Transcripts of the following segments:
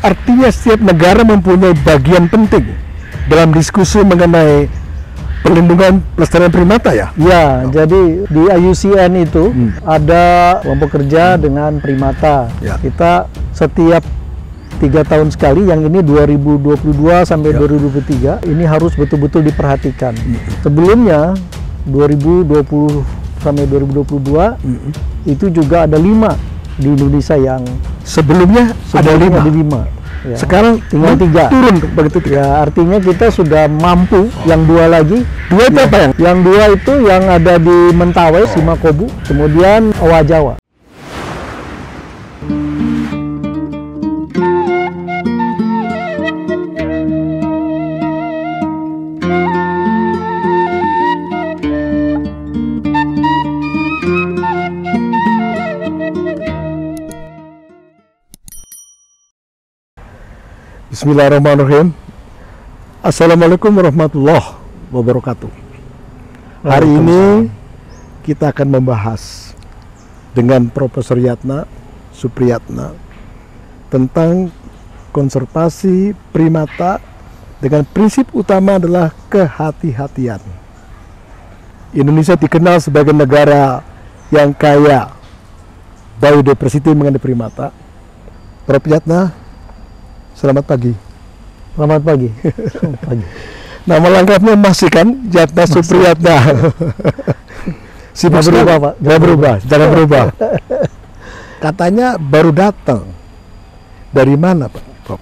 artinya setiap negara mempunyai bagian penting dalam diskusi mengenai perlindungan pelestarian primata ya? Ya, jadi di IUCN itu ada kelompok kerja dengan primata. Ya. Kita setiap 3 tahun sekali, yang ini 2022 sampai 2023, ini harus betul-betul diperhatikan. Sebelumnya 2020 sampai 2022 itu juga ada 5 di Indonesia yang Sebelumnya ada 5. ada 5. Ya. Sekarang tinggal 3. Turun begitu. Ya, artinya kita sudah mampu. Yang 2 lagi. 2 itu apa yang? Yang 2 itu yang ada di Mentawai, Simakobu, kemudian Owa Jawa. Bismillahirrahmanirrahim. Assalamualaikum warahmatullahi wabarakatuh. Hari ini kita akan membahas dengan Profesor Yatna Supriyatna tentang konservasi primata dengan prinsip utama adalah kehati-hatian. Indonesia dikenal sebagai negara yang kaya biodiversity mengenai primata. Prof. Yatna, selamat pagi. Selamat pagi. Selamat pagi. Nama lengkapnya masih kan? Yatna Supriyatna. Jangan berubah, Pak. Jangan berubah. Katanya baru datang. Dari mana, Pak? Prof?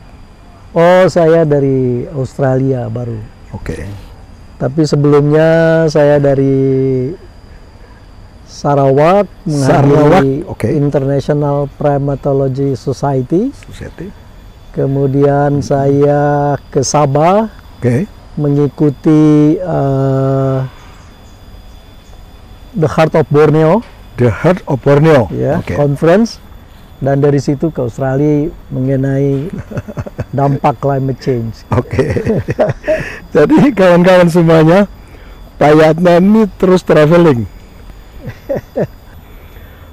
Oh, saya dari Australia baru. Oke. Tapi sebelumnya saya dari Sarawak, menghadiri International Primatology Society. Kemudian saya ke Sabah, mengikuti The Heart of Borneo. The Heart of Borneo, ya, conference. Dan dari situ ke Australia mengenai dampak climate change. Jadi kawan-kawan semuanya, Pak Yatna ini terus traveling.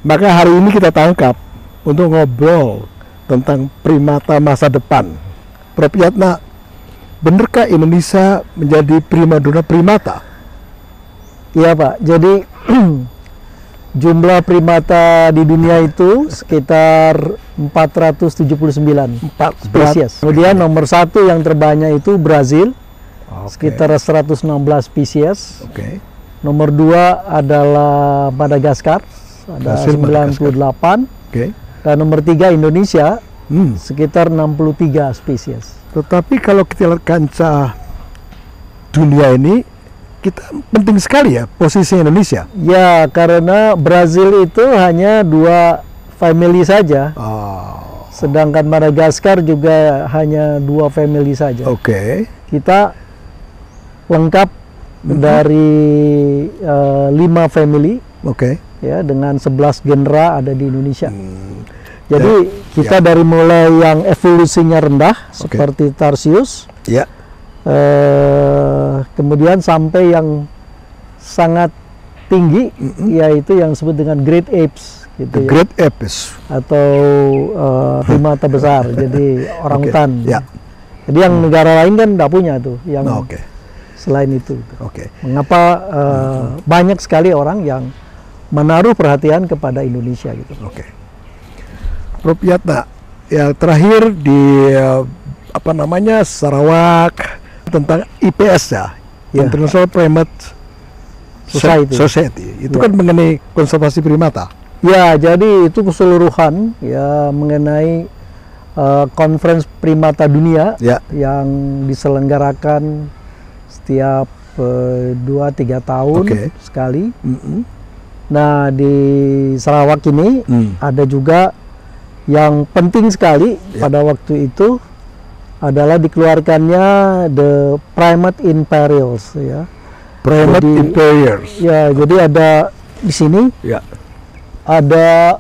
Maka hari ini kita tangkap untuk ngobrol tentang primata masa depan. Prof. Yatna, benarkah Indonesia menjadi primadona primata? Iya, Pak. Jadi jumlah primata di dunia itu sekitar 479 spesies. Kemudian nomor 1 yang terbanyak itu Brazil, sekitar 116 spesies. Nomor 2 adalah Madagaskar, ada 98. Dan nomor 3 Indonesia, sekitar 63 spesies. Tetapi kalau kita lihat kancah dunia ini, kita penting sekali ya posisi Indonesia. Ya, karena Brazil itu hanya 2 family saja. Sedangkan Madagaskar juga hanya 2 family saja. Kita lengkap dari 5 family. Ya, dengan 11 genera ada di Indonesia. Jadi kita dari mulai yang evolusinya rendah seperti Tarsius, kemudian sampai yang sangat tinggi, yaitu yang disebut dengan Great Apes, gitu. Great Apes atau primata besar, jadi orangutan. Jadi yang negara lain kan tidak punya tuh yang selain itu. Mengapa banyak sekali orang yang menaruh perhatian kepada Indonesia gitu. Prof. Yatna, ya terakhir di Sarawak tentang IPS International Primate Society. Itu kan mengenai konservasi primata. Ya, jadi itu keseluruhan ya mengenai conference primata dunia yang diselenggarakan setiap 2-3 tahun sekali. Nah, di Sarawak ini ada juga yang penting sekali pada waktu itu adalah dikeluarkannya The Primate in Perils, ya. Primate in Perils. Ya, jadi ada di sini ada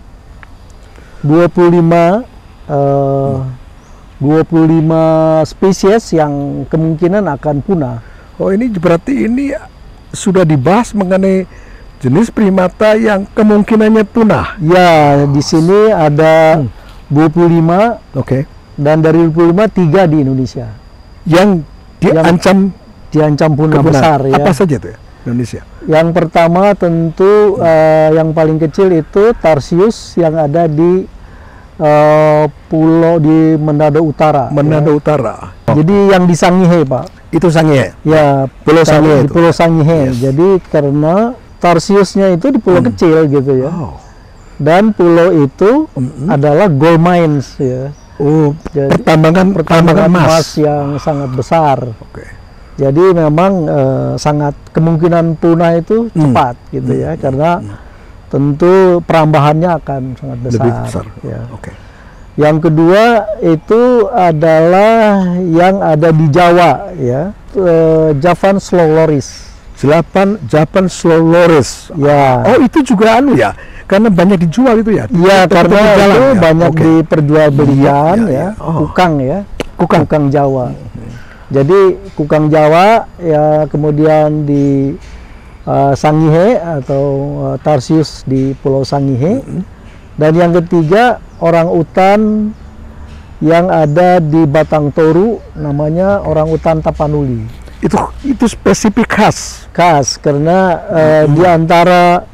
25 spesies yang kemungkinan akan punah. Oh, ini berarti ini sudah dibahas mengenai jenis primata yang kemungkinannya punah. Ya, di sini ada 25 Dan dari 25 3 di Indonesia. Yang diancam punah besar ya. Apa saja itu ya Indonesia? Yang pertama tentu yang paling kecil itu Tarsius yang ada di pulau di Manado Utara. Manado Utara. Jadi yang di Sangihe, Pak. Itu Sangihe. Ya, Pulau Sangihe di Pulau Sangihe. Yes. Jadi karena Tarsiusnya itu di pulau kecil gitu ya. Oh. Dan pulau itu adalah gold mines ya. Oh, Jadi, pertambangan emas yang sangat besar. Oke. Jadi memang sangat kemungkinan punah itu cepat gitu ya, karena tentu perambahannya akan sangat besar. Lebih besar. Ya. Oke. Yang kedua itu adalah yang ada di Jawa ya, Javan Slow Loris. Japan Slow Loris. Ya. Oh, itu juga ya. Karena banyak dijual itu ya. Iya, karena itu ya? banyak diperjualbelikan ya. Oh. Kukang ya. Kukang Jawa. Jadi Kukang Jawa ya, kemudian di Sangihe atau Tarsius di Pulau Sangihe. Dan yang ketiga orang utan yang ada di Batang Toru, namanya orang utan Tapanuli. Itu spesifik khas Karena di antara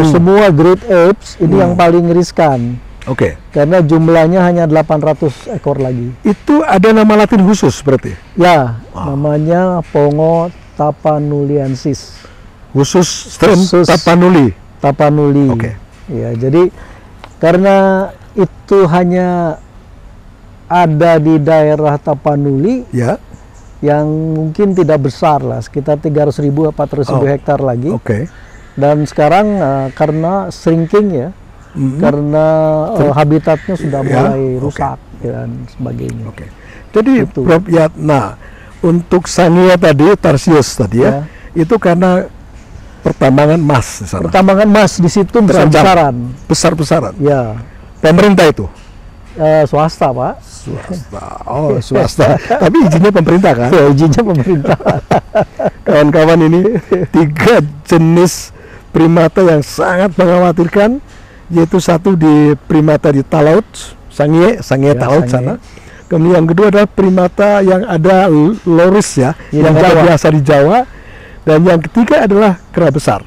semua great apes ini yang paling riskan. Oke. Karena jumlahnya hanya 800 ekor lagi. Itu ada nama latin khusus berarti? Ya, namanya Pongo tapanuliensis. Khusus strain Tapanuli. Oke. Ya, jadi karena itu hanya ada di daerah Tapanuli Ya. yang mungkin tidak besar lah, sekitar 300.000 400.000 hektar lagi. Oke. Dan sekarang karena shrinking ya, karena habitatnya sudah mulai rusak dan sebagainya. Oke. Jadi Prof Yatna, untuk Sangihe tadi, Tarsius tadi ya, itu karena pertambangan emas di sana. Pertambangan emas di situ Besar-besaran. Ya. Pemerintah itu? Swasta, Pak. Swasta. Oh, swasta. Tapi izinnya pemerintah kan? Ya, izinnya pemerintah. Kawan-kawan, ini 3 jenis primata yang sangat mengkhawatirkan, yaitu satu di primata di Talaut, Sangihe Talaut sana. Kemudian yang kedua adalah primata yang ada loris ya, yang biasa di Jawa. Dan yang ketiga adalah kera besar,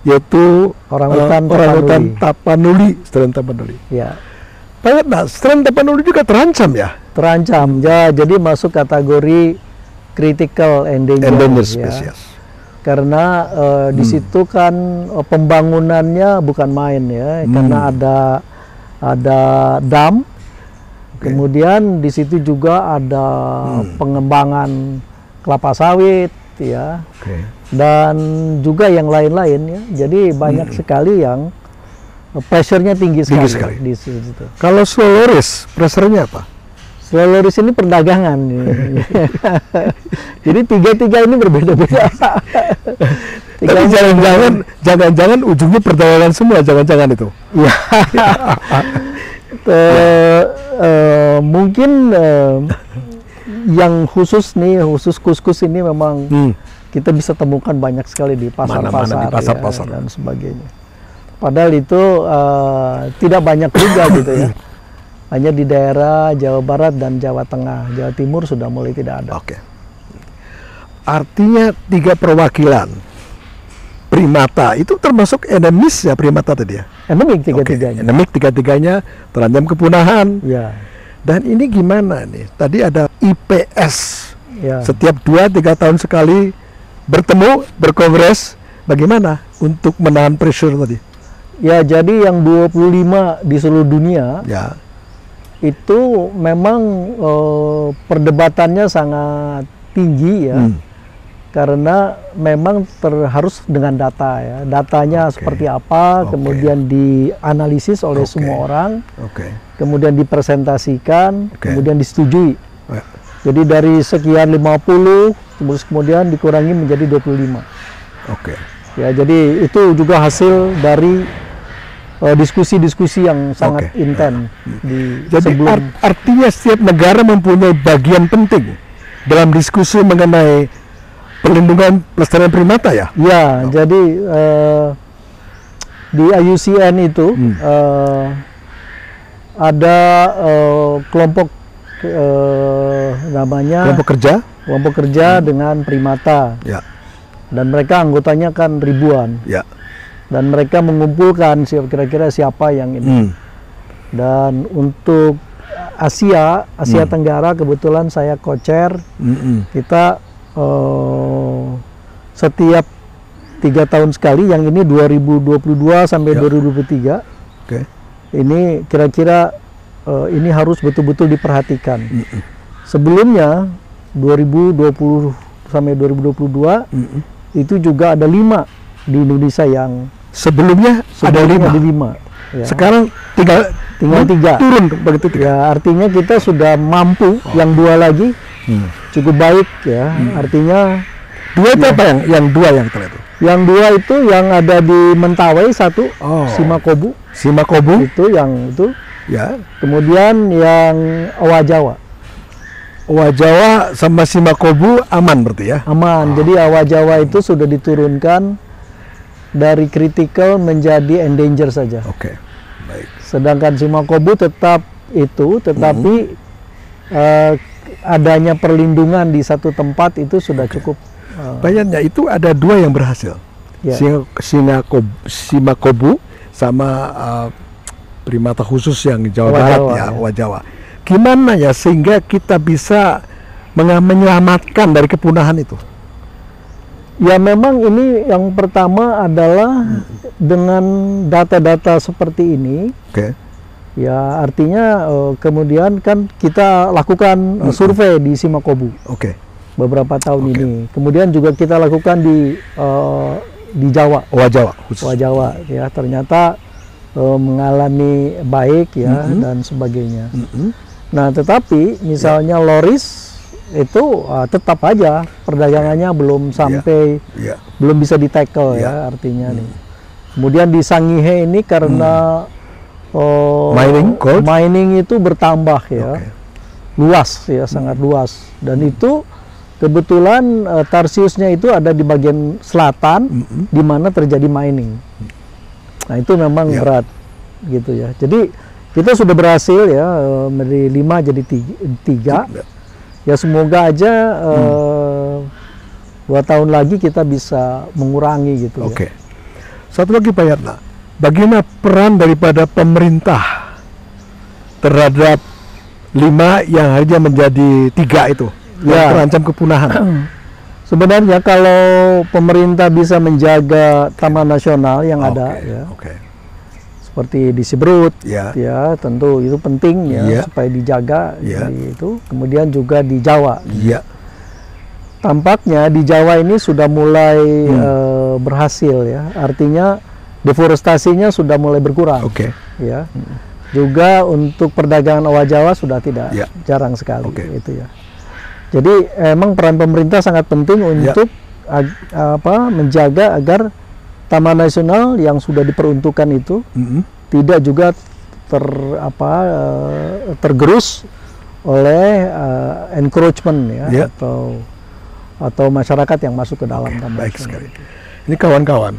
yaitu orang utan Tapanuli, strain Tapanuli. Ya. Nah, strain Tapanuli juga terancam ya? Terancam ya, jadi masuk kategori critical endangered species. Karena di situ kan pembangunannya bukan main ya, karena ada dam, kemudian di situ juga ada pengembangan kelapa sawit ya, dan juga yang lain-lain ya. Jadi banyak sekali yang pressure-nya tinggi sekali di situ. Kalau Slow Loris, pressure-nya apa? Slow Loris ini perdagangan. Jadi tiga ini berbeda-beda. Tapi jangan-jangan ujungnya perdagangan semua, jangan-jangan itu. Ya. Mungkin yang khusus kus-kus ini memang kita bisa temukan banyak sekali di pasar-pasar ya, dan sebagainya. Padahal itu tidak banyak juga gitu ya. Hanya di daerah Jawa Barat dan Jawa Tengah. Jawa Timur sudah mulai tidak ada. Oke. Artinya 3 perwakilan primata itu termasuk endemis ya, primata tadi ya? Endemik tiga-tiganya. Endemik tiga-tiganya terancam kepunahan. Ya. Dan ini gimana nih? Tadi ada IPS. Ya. Setiap 2-3 tahun sekali bertemu, berkongres. Bagaimana untuk menahan pressure tadi? Ya, jadi yang 25 di seluruh dunia ya, itu memang perdebatannya sangat tinggi ya. Karena memang harus dengan data ya. Datanya seperti apa, kemudian dianalisis oleh semua orang, kemudian dipresentasikan, kemudian disetujui. Jadi dari sekian 50, terus kemudian dikurangi menjadi 25. Ya, jadi itu juga hasil dari diskusi-diskusi yang sangat intens di jadi sebelum. Artinya setiap negara mempunyai bagian penting dalam diskusi mengenai perlindungan pelestarian primata ya? Ya, jadi di IUCN itu ada kelompok namanya kelompok kerja dengan primata. Ya. Dan mereka anggotanya kan ribuan. Ya. Dan mereka mengumpulkan kira-kira siapa yang ini. Dan untuk Asia Tenggara kebetulan saya co-chair. Kita setiap 3 tahun sekali, yang ini 2022 sampai 2023. Oke. Ini kira-kira ini harus betul-betul diperhatikan. Sebelumnya 2020 sampai 2022 itu juga ada 5 di Indonesia yang sebelumnya ada 5. Ya. Sekarang tinggal 3 turun begitu. Ya, artinya kita sudah mampu. Yang 2 lagi cukup baik ya. Artinya 2 itu apa yang 2 yang terlihat? Yang 2 itu yang ada di Mentawai 1, Simakobu itu yang itu. Ya. Kemudian yang Owa Jawa sama Simakobu aman berarti ya? Aman. Jadi Owa Jawa itu sudah diturunkan dari critical menjadi endanger saja. Oke. Baik. Sedangkan Simakobu tetap itu, tetapi adanya perlindungan di satu tempat itu sudah cukup. Bayangnya itu ada 2 yang berhasil. Ya. Simakobu sama primata khusus yang Jawa Barat ya, Owa Jawa. Gimana ya sehingga kita bisa menyelamatkan dari kepunahan itu? Ya memang ini yang pertama adalah dengan data-data seperti ini. Oke. Ya artinya kemudian kan kita lakukan survei di Simakobu. Oke. Beberapa tahun ini. Kemudian juga kita lakukan di Jawa. Owa Jawa khusus. Owa Jawa ya, ternyata mengalami baik ya dan sebagainya. Nah, tetapi misalnya loris itu tetap aja perdagangannya belum sampai belum bisa di-tackle ya artinya nih. Kemudian di Sangihe ini karena mining itu bertambah ya. Luas ya, sangat luas. Dan itu kebetulan Tarsiusnya itu ada di bagian selatan di mana terjadi mining. Nah, itu memang berat gitu ya. Jadi kita sudah berhasil ya dari 5 jadi 3. Ya semoga aja 2 tahun lagi kita bisa mengurangi gitu. Oke. Satu lagi Pak Yatna, bagaimana peran daripada pemerintah terhadap 5 yang akhirnya menjadi 3 itu yang terancam kepunahan? Sebenarnya kalau pemerintah bisa menjaga taman nasional yang ada ya, seperti di Siberut ya tentu itu penting ya supaya dijaga itu. Kemudian juga di Jawa. Tampaknya di Jawa ini sudah mulai berhasil ya. Artinya deforestasinya sudah mulai berkurang. Ya. Juga untuk perdagangan Owa Jawa sudah tidak jarang sekali itu ya. Jadi emang peran pemerintah sangat penting untuk menjaga agar taman nasional yang sudah diperuntukkan itu tidak juga tergerus oleh encroachment ya, atau masyarakat yang masuk ke dalam taman. Baik sekali. Ini kawan-kawan.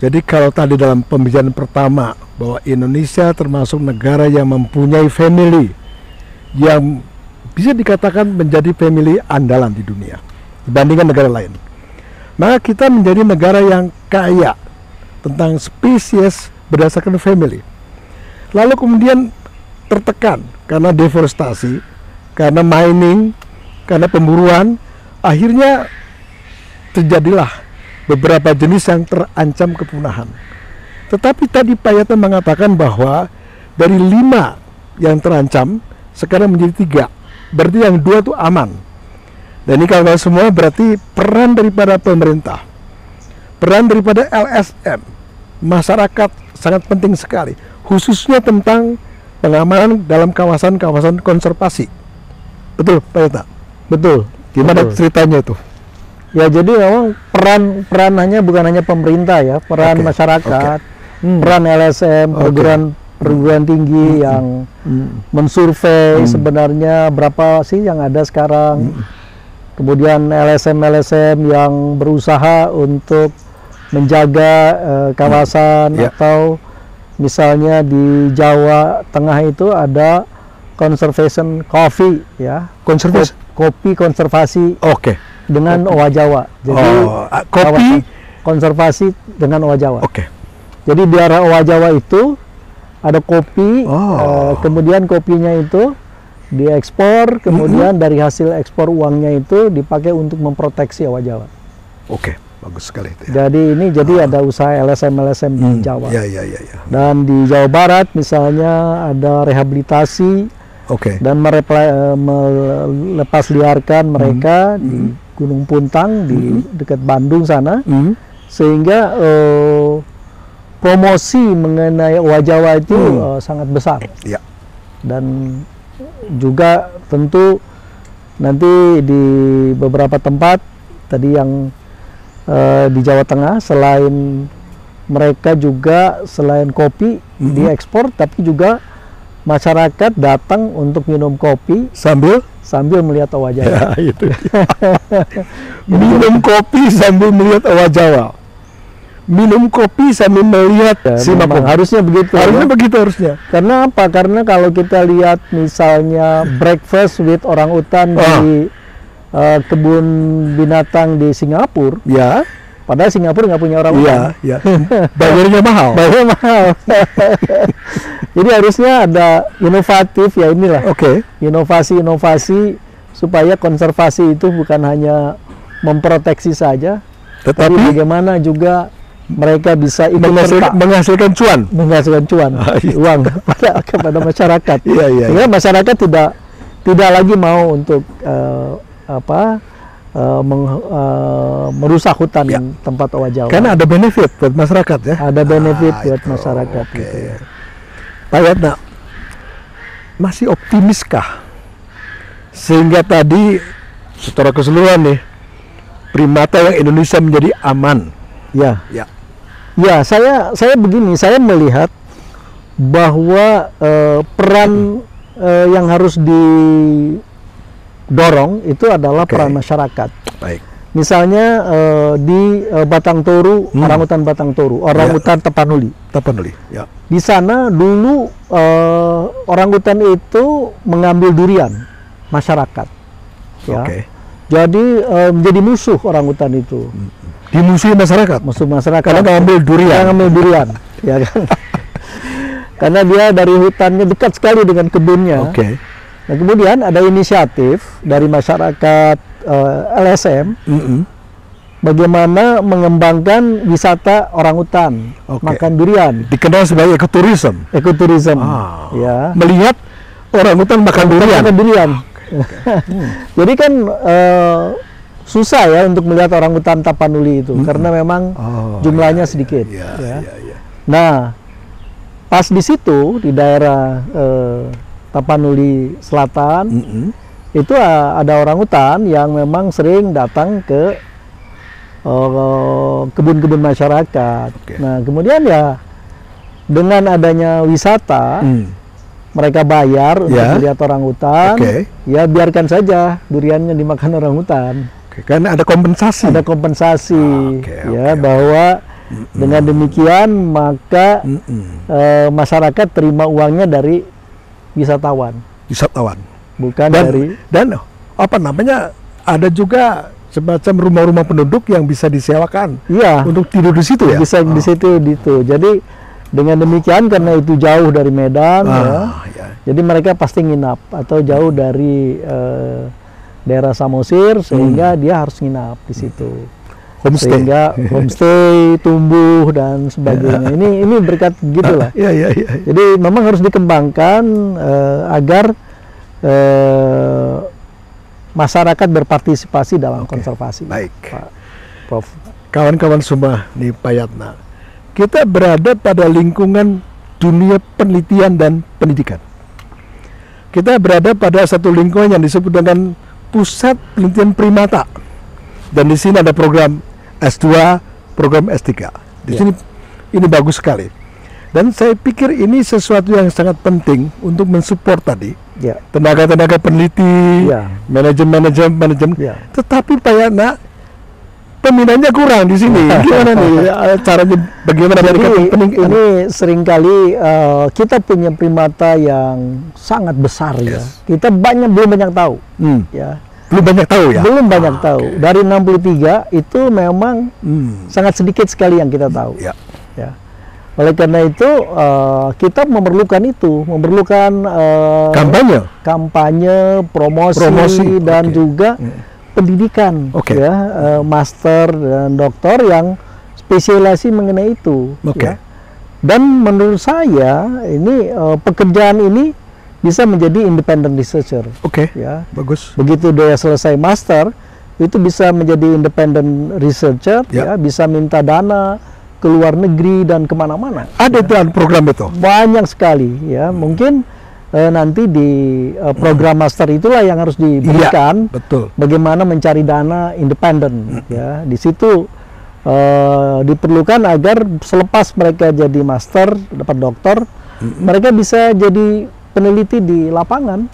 Jadi kalau tadi dalam pembicaraan pertama bahwa Indonesia termasuk negara yang mempunyai family yang bisa dikatakan menjadi family andalan di dunia dibandingkan negara lain. Maka kita menjadi negara yang kaya tentang spesies berdasarkan family. Lalu kemudian tertekan karena deforestasi, karena mining, karena pemburuan, akhirnya terjadilah beberapa jenis yang terancam kepunahan. Tetapi tadi Pak Yatna mengatakan bahwa dari 5 yang terancam sekarang menjadi 3. Berarti yang 2 itu aman. Dan ini kawan-kawan semua berarti peran daripada pemerintah, peran daripada LSM, masyarakat sangat penting sekali, khususnya tentang pengamanan dalam kawasan-kawasan konservasi. Betul Pak Yatna? Betul. Gimana ceritanya itu? Ya jadi memang peranannya bukan hanya pemerintah ya, peran masyarakat, peran LSM, perguruan tinggi yang mensurvei sebenarnya berapa sih yang ada sekarang. Kemudian LSM yang berusaha untuk menjaga kawasan atau Misalnya di Jawa Tengah itu ada conservation coffee, ya. Konservasi. Kopi konservasi Oke. dengan owa Jawa. Jadi kopi. kawasan konservasi dengan owa Jawa. Oke. Jadi di area owa Jawa itu ada kopi, kemudian kopinya itu diekspor, kemudian dari hasil ekspor uangnya itu dipakai untuk memproteksi owa Jawa. Oke, bagus sekali itu ya. Jadi ada usaha LSM di Jawa. Ya. Dan di Jawa Barat misalnya ada rehabilitasi Oke. dan melepas liarkan mereka di Gunung Puntang di dekat Bandung sana, sehingga promosi mengenai owa Jawa itu sangat besar. Ya. Dan juga tentu nanti di beberapa tempat tadi yang di Jawa Tengah, selain mereka juga selain kopi diekspor, tapi juga masyarakat datang untuk minum kopi sambil melihat owa Jawa. Ya, itu. Minum kopi sambil melihat owa Jawa. Minum kopi sambil melihat memang harusnya begitu. Harusnya. Karena apa? Karena kalau kita lihat misalnya breakfast with orang utan di kebun binatang di Singapura, ya. Padahal Singapura nggak punya orang utan. Iya. Bayarnya mahal. Jadi harusnya ada inovatif, ya inilah. Oke. Inovasi supaya konservasi itu bukan hanya memproteksi saja, tetapi bagaimana juga mereka bisa ikut menghasilkan cuan. Uang kepada masyarakat. Iya. Sehingga masyarakat tidak lagi mau untuk merusak hutan tempat owa Jawa. Karena ada benefit buat masyarakat ya. Ada benefit buat masyarakat. Okay. Gitu ya. Pak Yatna, masih optimiskah sehingga tadi secara keseluruhan nih primata yang Indonesia menjadi aman? Ya, saya begini, saya melihat bahwa peran yang harus didorong itu adalah peran masyarakat. Baik. Misalnya di Batang Toru, orangutan Batang Toru, orangutan Tapanuli. Ya. Di sana dulu orangutan itu mengambil durian masyarakat. Ya. Jadi menjadi musuh orangutan itu. Dimusuhi masyarakat. Musuh masyarakat. Karena mengambil durian. Ya kan. Karena dia dari hutannya dekat sekali dengan kebunnya. Nah, kemudian ada inisiatif dari masyarakat LSM, bagaimana mengembangkan wisata orangutan, makan durian. Dikenal sebagai ekoturism. Ya. Melihat orangutan makan durian. Jadi kan susah ya untuk melihat orangutan Tapanuli itu, karena memang jumlahnya sedikit. Nah, pas di situ di daerah Tapanuli Selatan, itu ada orangutan yang memang sering datang ke kebun-kebun masyarakat. Nah, kemudian ya dengan adanya wisata, mereka bayar untuk melihat orangutan, ya biarkan saja duriannya dimakan orangutan. Karena ada kompensasi. Bahwa dengan demikian maka masyarakat terima uangnya dari wisatawan. Bukan dan apa namanya, ada juga semacam rumah-rumah penduduk yang bisa disewakan. Untuk tidur di situ ya. Bisa di situ gitu. Jadi dengan demikian karena itu jauh dari Medan, jadi mereka pasti nginap atau jauh dari daerah Samosir, sehingga dia harus nginap di situ. Sehingga homestay tumbuh dan sebagainya. Ini berkat gitulah. Jadi memang harus dikembangkan agar masyarakat berpartisipasi dalam konservasi. Baik, Pak Prof. Kawan-kawan semua nih, Pak Yatna, kita berada pada lingkungan dunia penelitian dan pendidikan. Kita berada pada satu lingkungan yang disebut dengan Pusat Penelitian Primata, dan di sini ada program S2, program S3. Di sini ini bagus sekali. Dan saya pikir ini sesuatu yang sangat penting untuk mensupport tadi tenaga-tenaga peneliti, manajemen. Tetapi Pak Yatna, peminatnya kurang di sini. Gimana nih caranya? Bagaimana Jadi ini seringkali kita punya primata yang sangat besar ya. Kita belum banyak tahu. Ya. Belum banyak tahu ya? Belum banyak tahu. Okay. Dari 63 itu memang sangat sedikit sekali yang kita tahu. Ya. Oleh karena itu kita memerlukan kampanye, promosi dan juga pendidikan, ya, master dan doktor yang spesialisasi mengenai itu. Ya. Dan menurut saya ini pekerjaan ini bisa menjadi independent researcher. Ya. Bagus. Begitu dia selesai master, itu bisa menjadi independent researcher, ya, bisa minta dana ke luar negeri dan kemana-mana. Ada ya. Program itu? Banyak sekali, ya. Mungkin nanti di program master itulah yang harus diberikan. Betul. Bagaimana mencari dana independen, ya. Di situ diperlukan agar selepas mereka jadi master, dapat doktor, mereka bisa jadi peneliti di lapangan.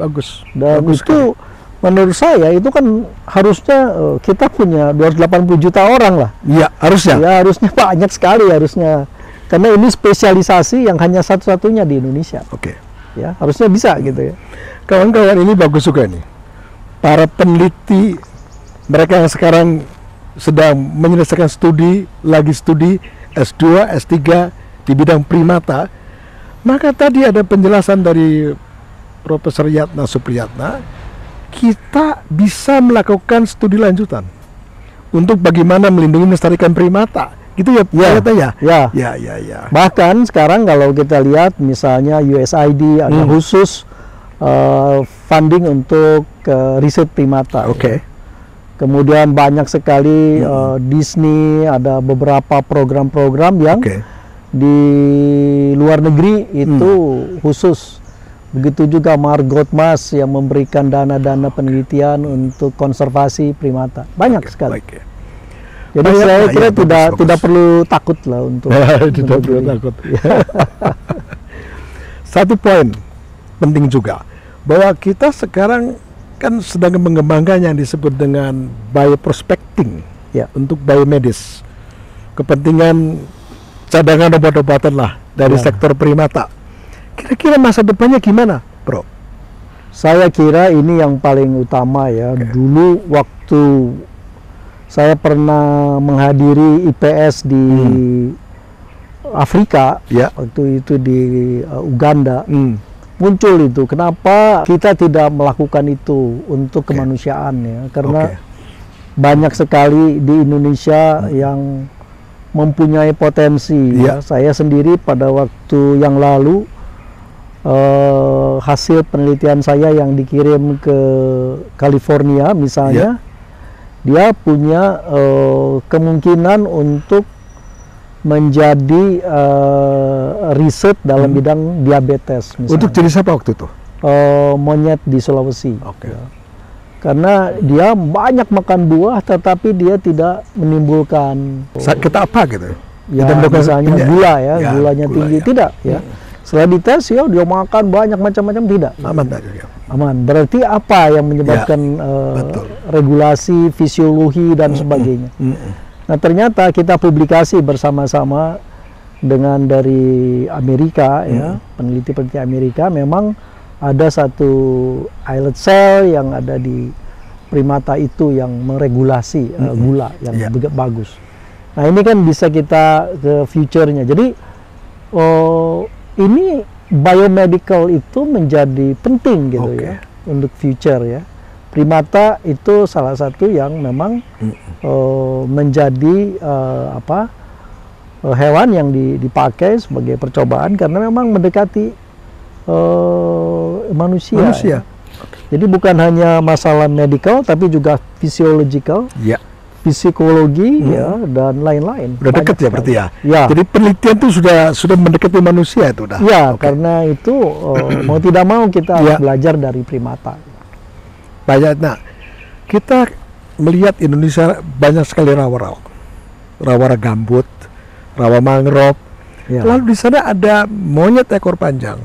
Bagus. Dan bagus itu menurut saya itu kan harusnya kita punya 280 juta orang lah. Iya, harusnya. Ya, harusnya banyak sekali harusnya. Karena ini spesialisasi yang hanya satu-satunya di Indonesia. Ya, harusnya bisa gitu ya. Kawan-kawan, ini bagus juga nih. Para peneliti, mereka yang sekarang sedang menyelesaikan studi S2, S3 di bidang primata. Maka tadi ada penjelasan dari Profesor Yatna Supriyatna, kita bisa melakukan studi lanjutan untuk bagaimana melindungi melestarikan primata, gitu ya, ya. Bahkan sekarang kalau kita lihat misalnya USAID ada khusus funding untuk riset primata. Ya. Kemudian banyak sekali Disney, ada beberapa program-program yang di luar negeri itu khusus. Begitu juga Margot Mas yang memberikan dana-dana penelitian untuk konservasi primata. Banyak sekali. Jadi saya kira tidak perlu takut lah untuk tidak perlu takut. Satu poin penting juga, bahwa kita sekarang kan sedang mengembangkan yang disebut dengan bioprospecting untuk biomedis. Kepentingan cadangan obat-obatan lah dari sektor primata. Kira-kira masa depannya gimana, Bro? Saya kira ini yang paling utama ya. Dulu waktu saya pernah menghadiri IPS di Afrika, waktu itu di Uganda, muncul itu. Kenapa kita tidak melakukan itu untuk kemanusiaan ya? Karena banyak sekali di Indonesia yang mempunyai potensi. Ya. Saya sendiri pada waktu yang lalu hasil penelitian saya yang dikirim ke California misalnya, dia punya kemungkinan untuk menjadi riset dalam bidang diabetes misalnya. Untuk jenis apa waktu itu? Monyet di Sulawesi. Ya. Karena dia banyak makan buah tetapi dia tidak menimbulkan sakit apa gitu? Ya, misalnya gula ya, gulanya tinggi tidak ya. Setelah dites ya dia makan banyak macam-macam tidak. Aman tadi. Aman. Berarti apa yang menyebabkan regulasi, fisiologi dan sebagainya. Nah ternyata kita publikasi bersama-sama dengan dari Amerika ya, peneliti-peneliti Amerika, memang ada satu islet cell yang ada di primata itu yang meregulasi gula yang bagus. Nah ini kan bisa kita ke future-nya. Jadi ini biomedical itu menjadi penting gitu ya untuk future ya. Primata itu salah satu yang memang menjadi hewan yang dipakai sebagai percobaan karena memang mendekati manusia. Ya. Jadi bukan hanya masalah medical tapi juga physiological. Psikologi ya dan lain-lain. Udah dekat ya berarti ya? Jadi penelitian itu sudah mendekati manusia itu udah. Karena itu mau tidak mau kita harus belajar dari primata. Banyak. Nah, kita melihat Indonesia banyak sekali rawa-rawa. Rawa gambut, rawa mangrove. Lalu di sana ada monyet ekor panjang,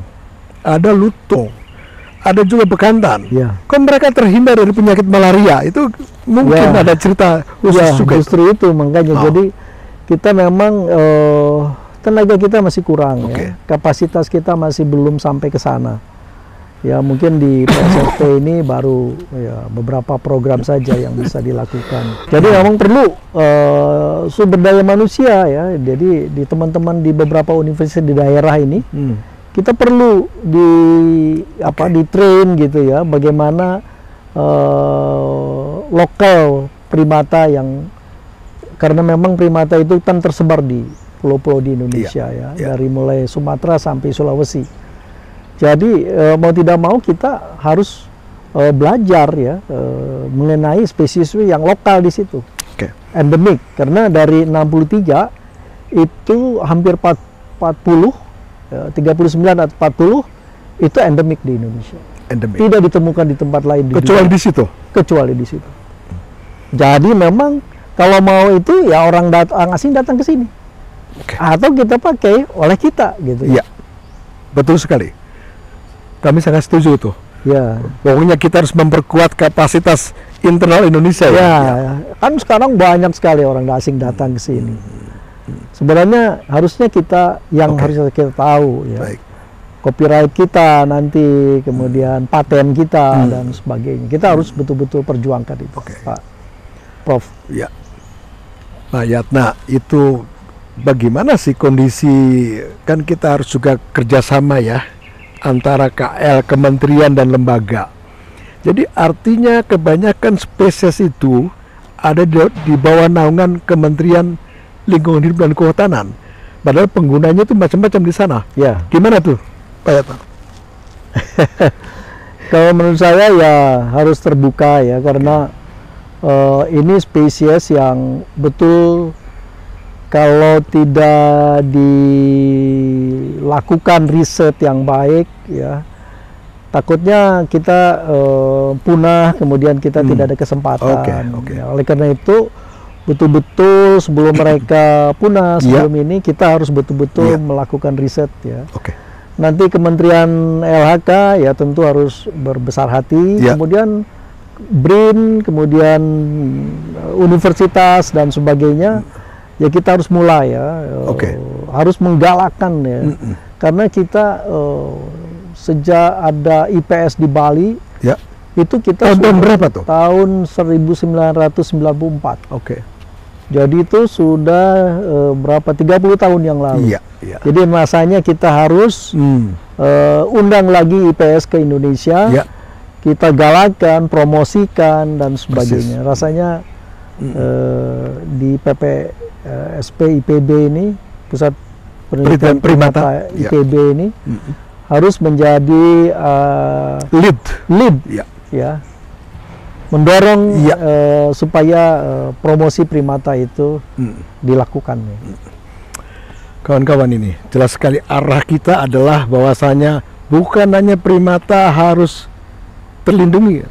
ada lutung, ada juga bekantan. Kok mereka terhindar dari penyakit malaria? Itu mungkin Ya. ada cerita khusus Ya, juga. justru itu makanya. Oh. Jadi kita memang tenaga kita masih kurang, Oke. ya. Kapasitas kita masih belum sampai ke sana. Ya mungkin di PSFP ini baru ya beberapa program saja yang bisa dilakukan. Jadi memang perlu sumber daya manusia ya. Jadi di teman-teman di beberapa universitas di daerah ini kita perlu di train gitu ya. Bagaimana lokal primata yang, karena memang primata itu kan tersebar di pulau-pulau di Indonesia ya, dari mulai Sumatera sampai Sulawesi. Jadi mau tidak mau kita harus belajar ya mengenai spesies yang lokal di situ, endemik. Karena dari 63 itu hampir 39 atau 40 itu endemik di Indonesia. Tidak ditemukan di tempat lain kecuali di situ. Kecuali di situ. Jadi memang kalau mau itu ya orang asing datang ke sini. Atau kita pakai oleh kita gitu. Iya. Betul sekali. Kami sangat setuju tuh. Ya. Pokoknya kita harus memperkuat kapasitas internal Indonesia. Ya. Kan sekarang banyak sekali orang asing datang ke sini. Sebenarnya harusnya kita yang harus kita tahu ya. Baik. Copyright kita nanti, kemudian paten kita dan sebagainya. Kita harus betul-betul perjuangkan itu, Pak Prof. Ya. Pak Yatna, itu bagaimana sih kondisi, kan kita harus juga kerjasama ya antara KL, kementerian dan lembaga. Jadi artinya kebanyakan spesies itu ada di bawah naungan Kementerian Lingkungan Hidup dan Kehutanan. Padahal penggunanya itu macam-macam di sana. Ya. Gimana tuh, Pak Yatna? Kalau menurut saya ya harus terbuka ya, karena ini spesies yang betul kalau tidak dilakukan riset yang baik ya, takutnya kita punah, kemudian kita tidak ada kesempatan. Ya, oleh karena itu betul-betul sebelum mereka punah, sebelum ini kita harus betul-betul melakukan riset ya. Nanti Kementerian LHK ya tentu harus berbesar hati, kemudian BRIN, kemudian universitas dan sebagainya. Ya kita harus mulai ya, harus menggalakkan ya, karena kita sejak ada IPS di Bali, itu kita tahun berapa tuh? Tahun 1994. Jadi itu sudah berapa 30 tahun yang lalu. Jadi masanya kita harus undang lagi IPS ke Indonesia, kita galakkan, promosikan dan sebagainya. Rasanya di PPSP IPB ini, Pusat Penelitian Primata IPB ini harus menjadi lead ya, mendorong supaya promosi primata itu dilakukan. Kawan-kawan, ini jelas sekali arah kita adalah bahwasanya bukan hanya primata harus terlindungi,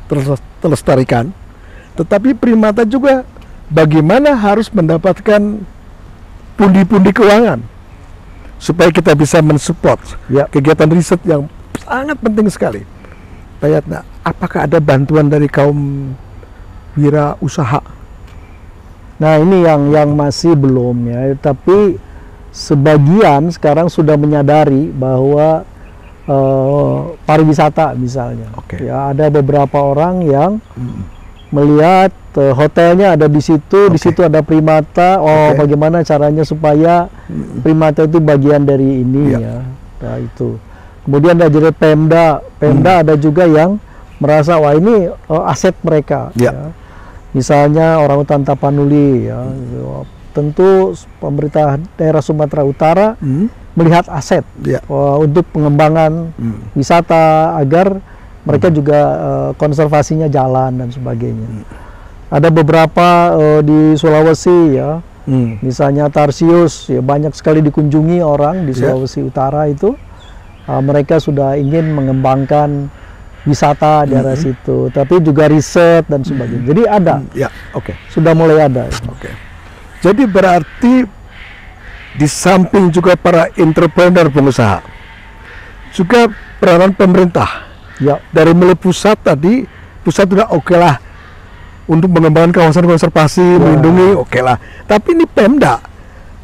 terlestarikan, tetapi primata juga bagaimana harus mendapatkan pundi-pundi keuangan supaya kita bisa mensupport kegiatan riset yang sangat penting sekali. Pak Yatna, apakah ada bantuan dari kaum wirausaha? Nah ini yang masih belum ya, tapi sebagian sekarang sudah menyadari bahwa pariwisata misalnya, ya ada beberapa orang yang melihat hotelnya ada di situ, di situ ada primata. Bagaimana caranya supaya primata itu bagian dari ini ya. Nah, itu. Kemudian ada jadi Pemda ada juga yang merasa wah ini aset mereka. Ya. Misalnya orangutan Tapanuli ya. Tentu pemerintah daerah Sumatera Utara melihat aset untuk pengembangan wisata agar mereka juga konservasinya jalan dan sebagainya. Ada beberapa di Sulawesi ya, misalnya Tarsius ya, banyak sekali dikunjungi orang di Sulawesi Utara itu. Mereka sudah ingin mengembangkan wisata di daerah situ, tapi juga riset dan sebagainya. Jadi ada, sudah mulai ada. Jadi berarti di samping juga para entrepreneur pengusaha, juga peranan pemerintah. Dari mulai pusat tadi, pusat sudah lah untuk mengembangkan kawasan konservasi, melindungi, oke lah. Tapi ini Pemda,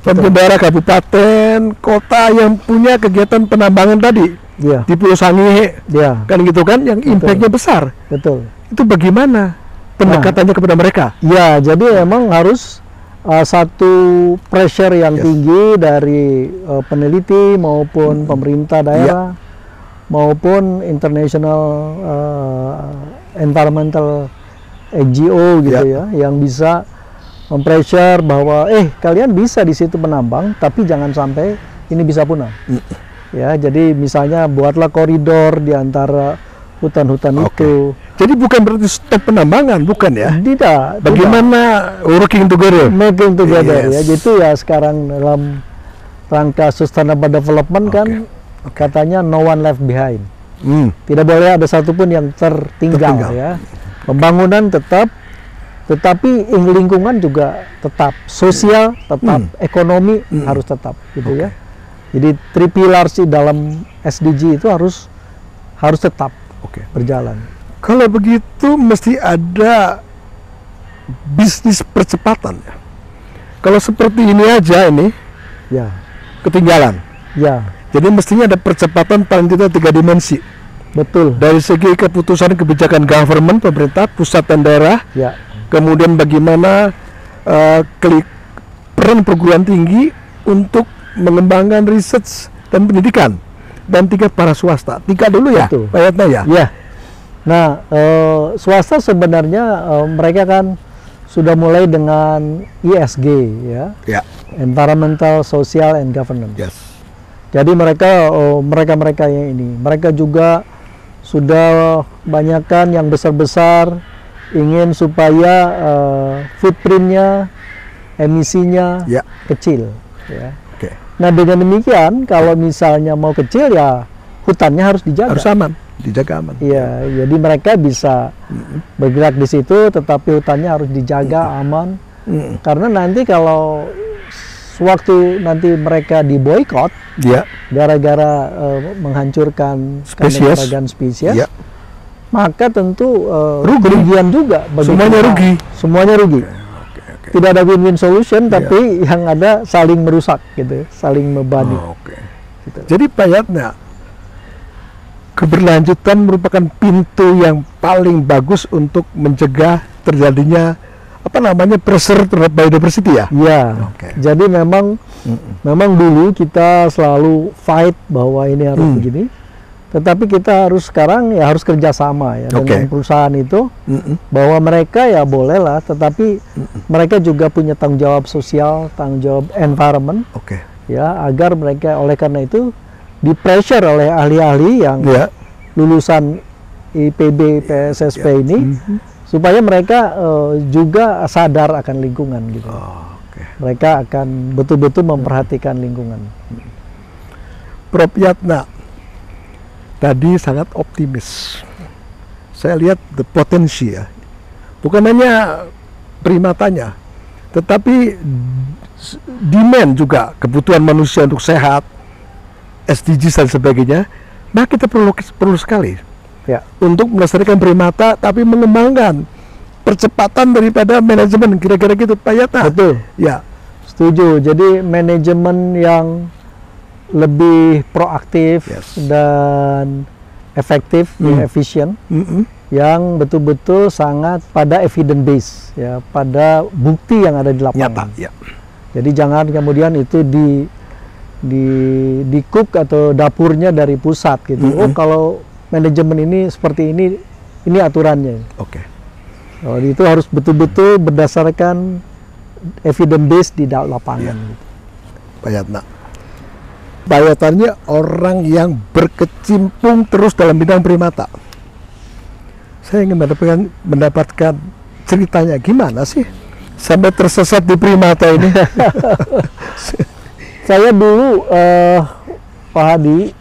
daerah, kabupaten, kota yang punya kegiatan penambangan tadi di Pulau Sangihe, kan gitu kan, yang impact-nya besar. Betul. Itu bagaimana pendekatannya kepada mereka? Ya, jadi emang harus satu pressure yang tinggi dari peneliti maupun pemerintah daerah maupun international environmental NGO gitu ya, yang bisa mempressure bahwa kalian bisa di situ menambang, tapi jangan sampai ini bisa punah. Ya, jadi misalnya buatlah koridor di antara hutan-hutan itu. Jadi bukan berarti stop penambangan, bukan ya? Tidak. Bagaimana working together? Working together ya. Jadi ya sekarang dalam rangka sustainable development kan katanya no one left behind. Tidak boleh ada satupun yang tertinggal. Ya. Pembangunan tetap, tetapi lingkungan juga tetap, sosial tetap, ekonomi harus tetap, gitu ya. Jadi 3 pillars dalam SDG itu harus tetap berjalan. Kalau begitu mesti ada bisnis percepatan ya. Kalau seperti ini aja ini, ketinggalan. Jadi mestinya ada percepatan paling tidak 3 dimensi. Betul. Dari segi keputusan kebijakan government, pemerintah, pusat dan daerah. Kemudian bagaimana peran perguruan tinggi untuk mengembangkan research dan pendidikan. Dan 3 para swasta. 3 dulu ya, Pak Yatna ya? Iya. Nah, swasta sebenarnya mereka kan sudah mulai dengan ESG ya. Environmental, Social, and Governance. Jadi mereka yang ini, mereka juga sudah banyakkan yang besar-besar ingin supaya footprintnya, emisinya kecil. Ya. Nah dengan demikian, kalau misalnya mau kecil ya hutannya harus dijaga. Harus aman, dijaga aman. Iya, jadi mereka bisa bergerak di situ, tetapi hutannya harus dijaga aman. Karena nanti kalau sewaktu nanti mereka diboikot, gara-gara menghancurkan keanekaragaman spesies, maka tentu kerugian juga. Semuanya rugi. Semuanya rugi. Tidak ada win-win solution, tapi yang ada saling merusak, gitu, saling membebani. Gitu. Jadi Pak Yatna, keberlanjutan merupakan pintu yang paling bagus untuk mencegah terjadinya pressure terhadap biodiversity ya? Iya. Jadi memang dulu kita selalu fight bahwa ini harus begini, tetapi kita harus sekarang ya harus kerjasama ya dengan perusahaan itu, bahwa mereka ya bolehlah, tetapi mereka juga punya tanggung jawab sosial, tanggung jawab environment, ya, agar mereka oleh karena itu di pressure oleh ahli-ahli yang lulusan IPB PSSP ini, supaya mereka juga sadar akan lingkungan gitu. Mereka akan betul-betul memperhatikan lingkungan. Prof Yatna tadi sangat optimis. Saya lihat the potensi ya. Bukan hanya primatanya, tetapi demand juga, kebutuhan manusia untuk sehat, SDGs dan sebagainya. Nah kita perlu sekali untuk melestarikan primata, tapi mengembangkan percepatan daripada manajemen, kira-kira gitu Pak Yatna. Betul. Ya. Setuju. Jadi manajemen yang lebih proaktif dan efektif, efisien, yang betul-betul sangat pada evidence base, ya, pada bukti yang ada di lapangan. Jadi jangan kemudian itu di cook atau dapurnya dari pusat gitu. Oh kalau manajemen ini seperti ini aturannya. Itu harus betul-betul berdasarkan evidence base di lapangan. Gitu. Pak Yatna, Pak Yatna orang yang berkecimpung terus dalam bidang primata. Saya ingin mendapatkan ceritanya gimana sih sampai tersesat di primata ini. Saya dulu Pak Hadi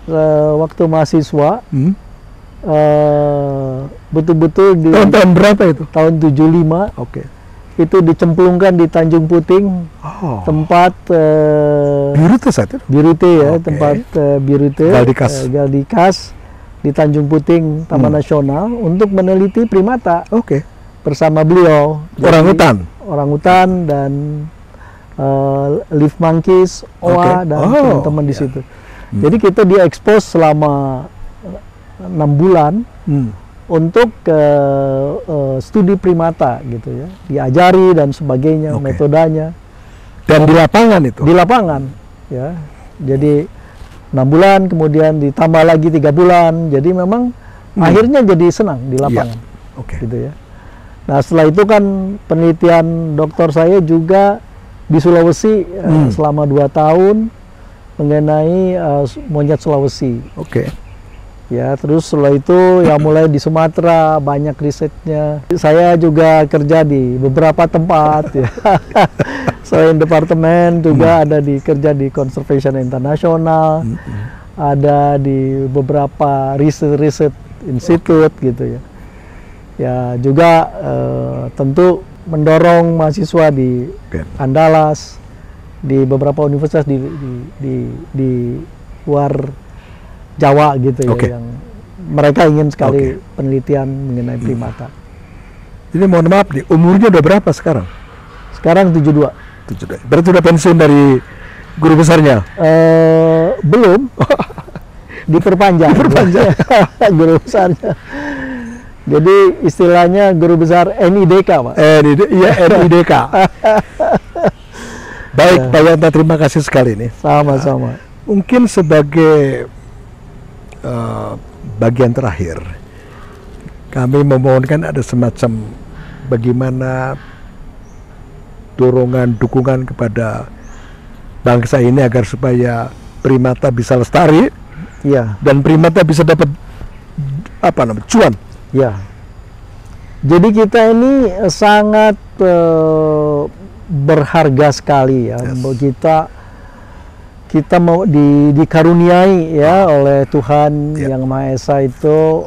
waktu mahasiswa betul-betul di tahun berapa itu? Tahun 75. Itu dicemplungkan di Tanjung Puting, tempat Birute saat itu? Birute ya, tempat Birute, Galdikas di Tanjung Puting Taman Nasional untuk meneliti primata. bersama beliau. Orangutan dan leaf monkeys, oa dan teman-teman di situ. Jadi kita diekspos selama 6 bulan untuk studi primata gitu ya, diajari dan sebagainya, metodenya. Dan di lapangan itu? Di lapangan, ya. Jadi 6 bulan, kemudian ditambah lagi 3 bulan. Jadi memang akhirnya jadi senang di lapangan, gitu ya. Nah setelah itu kan penelitian doktor saya juga di Sulawesi selama 2 tahun mengenai monyet Sulawesi. Ya, terus setelah itu ya mulai di Sumatera banyak risetnya. Saya juga kerja di beberapa tempat ya. Selain departemen juga ada kerja di Conservation International, ada di beberapa riset institute gitu ya. Ya juga tentu mendorong mahasiswa di Andalas, di beberapa universitas di luar Jawa gitu ya, yang mereka ingin sekali penelitian mengenai primata. Jadi mohon maaf nih, umurnya udah berapa sekarang? Sekarang 72. Berarti udah pensiun dari guru besarnya? Belum. Diperpanjang. Guru besarnya. Jadi istilahnya guru besar NIDK, Pak. Iya, NIDK. Baik, Pak Yanta, terima kasih sekali nih. Sama-sama. Mungkin sebagai bagian terakhir, kami memohonkan ada semacam bagaimana dorongan, dukungan kepada bangsa ini agar supaya primata bisa lestari, dan primata bisa dapat cuan. Ya, jadi kita ini sangat berharga sekali ya, kita mau dikaruniai ya oleh Tuhan Yang Maha Esa itu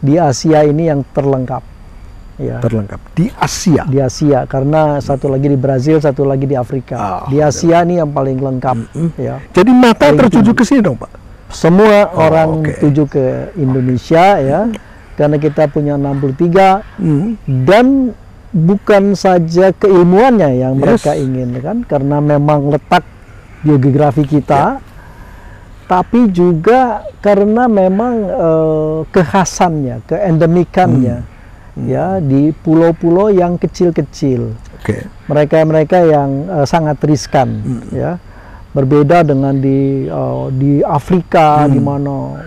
di Asia ini yang terlengkap. Ya. Terlengkap di Asia. Di Asia, karena satu lagi di Brazil, satu lagi di Afrika. Di Asia ini yang paling lengkap. Ya. Jadi mata tertuju ke sini dong, Pak. Semua orang tuju ke Indonesia ya, karena kita punya 63 dan bukan saja keilmuannya yang mereka inginkan, karena memang letak geografi kita, tapi juga karena memang kekhasannya, keendemikannya, ya di pulau-pulau yang kecil-kecil. Mereka-mereka yang sangat riskan, ya, berbeda dengan di Afrika, di mana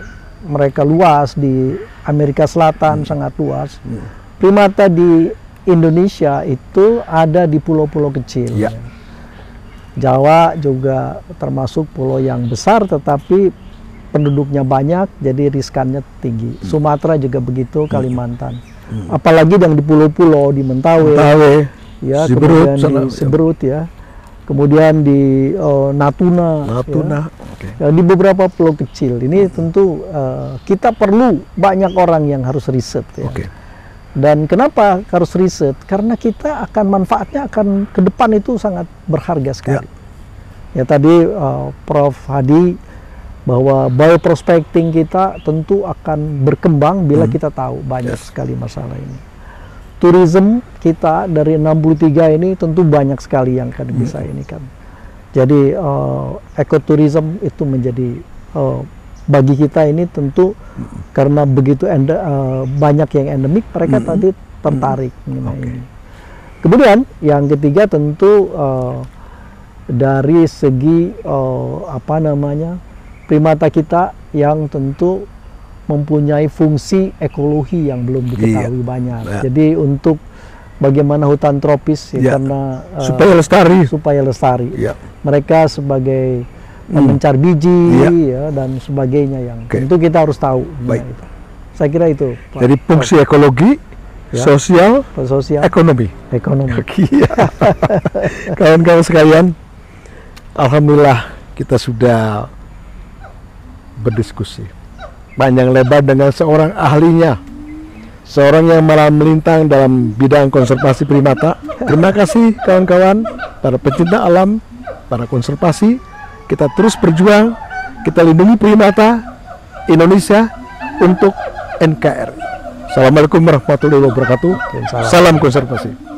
mereka luas, di Amerika Selatan sangat luas. Primata di Indonesia itu ada di pulau-pulau kecil. Jawa juga termasuk pulau yang besar, tetapi penduduknya banyak, jadi riskannya tinggi. Sumatera juga begitu, Kalimantan. Apalagi yang di pulau-pulau, di Mentawai, ya, kemudian di Siberut ya, kemudian di Natuna. Ya, di beberapa pulau kecil. Ini tentu kita perlu banyak orang yang harus riset. Ya. Dan kenapa harus riset? Karena kita akan manfaatnya akan ke depan itu sangat berharga sekali. Ya tadi Prof. Hadi bahwa bioprospecting kita tentu akan berkembang bila kita tahu banyak sekali masalah ini. Tourism kita dari 63 ini tentu banyak sekali yang akan bisa ini kan. Jadi ekoturism itu menjadi bagi kita ini tentu karena begitu banyak yang endemik, mereka tadi tertarik mengenai ini. Kemudian yang ketiga tentu dari segi primata kita yang tentu mempunyai fungsi ekologi yang belum diketahui banyak. Jadi untuk bagaimana hutan tropis karena supaya lestari. Mereka sebagai mencar biji ya, dan sebagainya yang tentu kita harus tahu. Itu. Saya kira itu. Jadi fungsi ekologi, sosial, ekonomi. Kawan-kawan sekalian, alhamdulillah kita sudah berdiskusi panjang lebar dengan seorang ahlinya, seorang yang malah melintang dalam bidang konservasi primata. Terima kasih kawan-kawan, para pecinta alam, para konservasi. Kita terus berjuang, kita lindungi primata Indonesia untuk NKRI. Assalamualaikum warahmatullahi wabarakatuh. Salam konservasi.